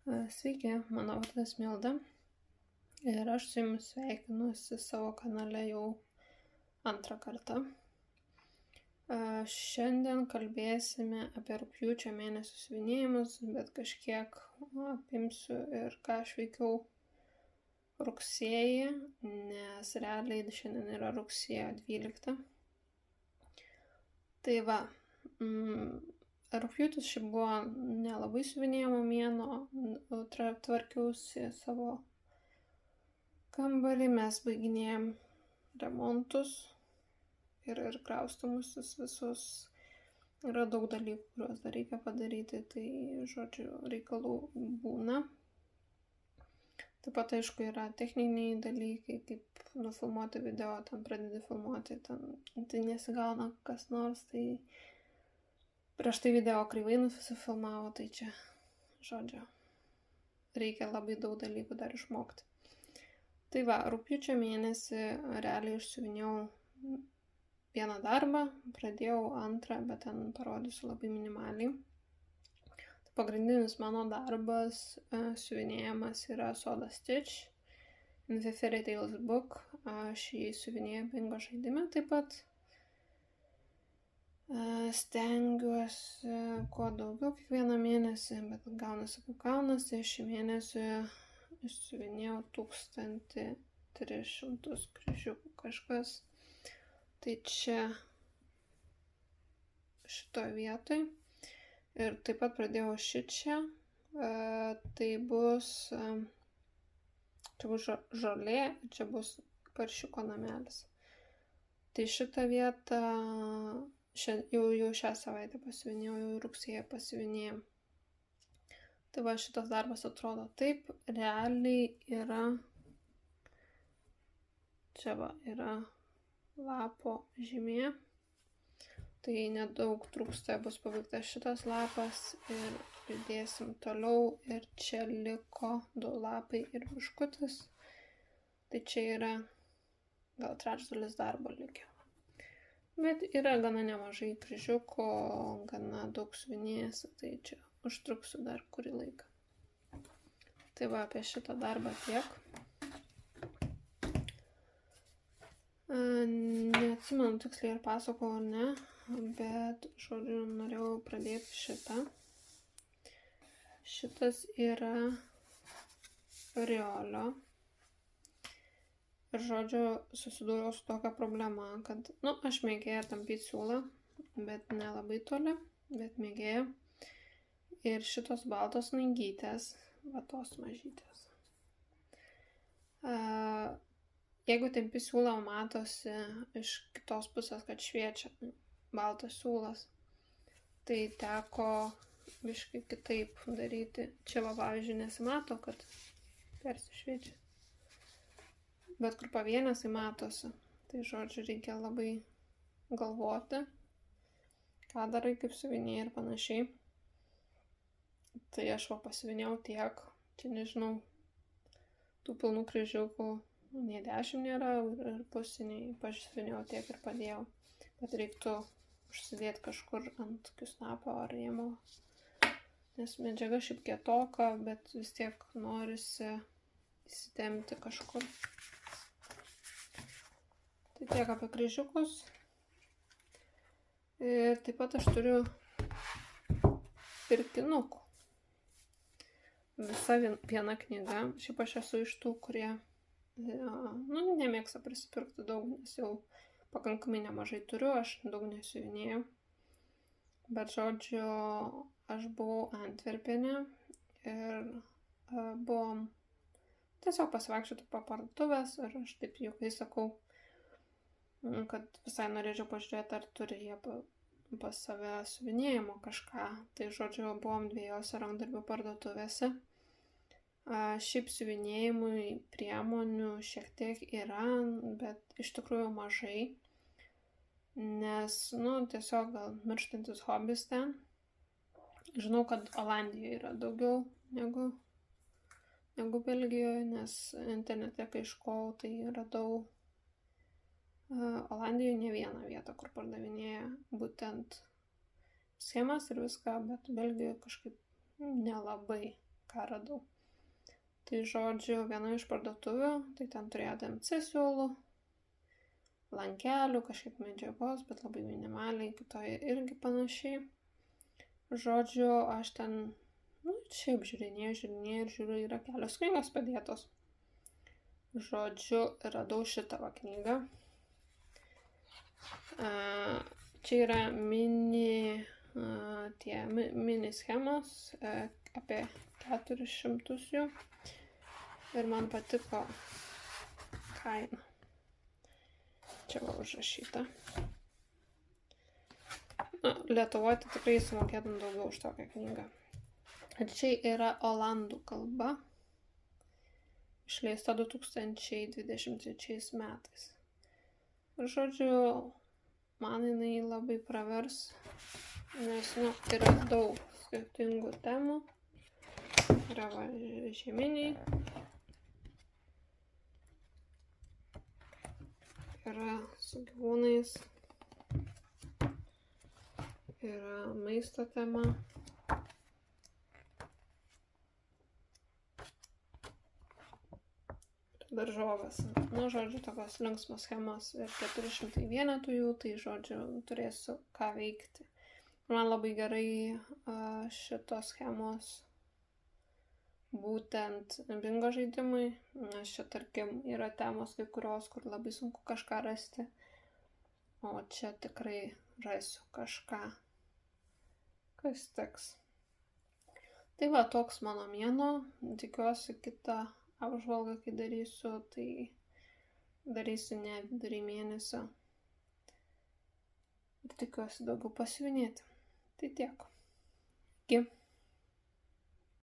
Sveiki, mano vardas Milda ir aš su jumis sveikinuosi savo kanale jau antrą kartą. Šiandien kalbėsime apie rugpjūčio mėnesio siuvinėjimus, bet kažkiek apimsiu ir ką aš veikiau rugsėjį, nes realiai šiandien yra rugsėjo 12. Tai va, rugpjūtis šiaip buvo nelabai siuvinėjimo mėnuo, tvarkiausi savo kambarį, mes baiginėjom remontus ir kraustymusis visus. Yra daug dalykų, kuriuos dar reikia padaryti, tai žodžiu reikalų būna. Taip pat aišku yra techniniai dalykai, kaip nufilmuoti video, ten pradedi filmuoti, tai nesigauna kas nors, tai prieš tai video kreivai nusifilmavo, tai čia, žodžiu, reikia labai daug dalykų dar išmokti. Tai va, rugpjūčio mėnesį realiai išsiuvinėjau vieną darbą, pradėjau antrą, bet ten parodysiu labai minimaliai. Tai pagrindinis mano darbas siuvinėjimas yra Soda Stitch in the Fairy Tales book. Aš jį siuvinėjau bingo žaidime taip pat. Stengiuosi kuo daugiau kiekvieną mėnesį, bet gaunasi kaip gaunasi. Šį mėnesį išsiuvinėjau 1300 kryžiukų kažkas. Tai čia šitoje vietoj. Ir taip pat pradėjau šičia. Tai bus žolė, čia bus paršiuko namelis. Tai šitą vietą jau šią savaitę pasiuvinėjau, jau rugsėje pasiuvinėjau. Tai va, šitas darbas atrodo taip, realiai yra, čia va, yra lapo žymė, tai nedaug trūksta, bus pabaigtas šitas lapas ir judėsim toliau ir čia liko 2 lapai ir biškutis, tai čia yra gal trečdalis darbo likę. Bet yra gana nemažai kryžiukų, gana daug siuvinėjasi, tai čia užtruksiu dar kurį laiką. Tai va, apie šitą darbą tiek. Neatsimenu tiksliai ar pasakojau ar ne, bet, žodžiu, norėjau pradėti šitą. Šitas yra Riolio. Ir, žodžiu, susidūriau su tokia problema, kad, aš mėgėju tampyti siūlą, bet nelabai toli, bet mėgėju. Ir šitos baltos naigytės, va tos mažytės. Jeigu tempi siūlą, matosi iš kitos pusės, kad šviečia baltas siūlas, tai teko biškai kitaip daryti. Čia, va, pavyzdžiui, nesimato, kad persišviečia. Bet kur pavienės tai matosi. Tai, žodžiu, reikia labai galvoti, ką darai, kaip siuvinėjai ir panašiai. Tai aš va pasiuvinėjau tiek, čia nežinau, tų pilnų kryžiukų nei 10 nėra ir pusiniai pasiuvinėjau tiek ir padėjau. Bet reiktų užsidėti kažkur ant tokių snapo ar rėmo, nes medžiaga šiaip kietoka, bet vis tiek norisi įsitempti kažkur. Tai tiek apie kryžiukus. Ir taip pat aš turiu pirkinukų. Visa viena knyga. Šiaip aš esu iš tų, kurie nemėgsta prisipirkti daug, nes jau pakankamai nemažai turiu, aš daug nesiuvinėjau. Bet, žodžiu, aš buvau Antverpene ir buvom tiesiog pasivaikščioti po parduotuvės ir aš taip juokais sakau, kad visai norėčiau pažiūrėti, ar turi jie pas save siuvinėjimo kažką. Tai, žodžiu, buvom 2 rankdarbių parduotuvėse. Šiaip siuvinėjimui priemonių šiek tiek yra, bet iš tikrųjų mažai. Nes, tiesiog gal mirštantis hobis ten. Žinau, kad Olandijoje yra daugiau negu Belgijoje, nes internete, kai iškojau, tai radau Olandijoje ne vieną vietą, kur pardavinėja būtent schemas ir viską, bet Belgijoje kažkaip nelabai. ką radau. Tai žodžiu, viena iš parduotuvių, tai ten turėjo DMC siūlų, lankelių, kažkiek medžiagos, bet labai minimaliai, kitoje irgi panašiai. Žodžiu, aš ten, šiaip žiūrinėjau ir žiūriu, yra kelios knygos padėtos. Žodžiu, radau šitą knygą. Čia yra mini schemos, apie 400 jų. Ir man patiko kaina. Čia va užrašyta. Lietuvoje tai tikrai sumokėtum daugiau už tokią knygą. Ir čia yra olandų kalba. Išleista 2023 metais. Ir žodžiu, man jinai labai pravers, nes, yra daug skirtingų temų. Yra žieminiai. Yra su gyvūnais. Yra maisto tema. Daržovės. Žodžiu, tokios linksmos schemos ir 400 vienetų jų, tai žodžiu, turėsiu ką veikti. Man labai gerai šitos schemos būtent bingo žaidimai, nes čia, tarkim, yra temos kai kurios, kur labai sunku kažką rasti, o čia tikrai rasiu kažką, kas tiks. Tai va, toks mano mėnuo, tikiuosi kitą apžvalgą, kai darysiu, tai darysiu ne vidury mėnesio. Ir tikiuosi daugiau pasiuvinėti. Tai tiek. Iki.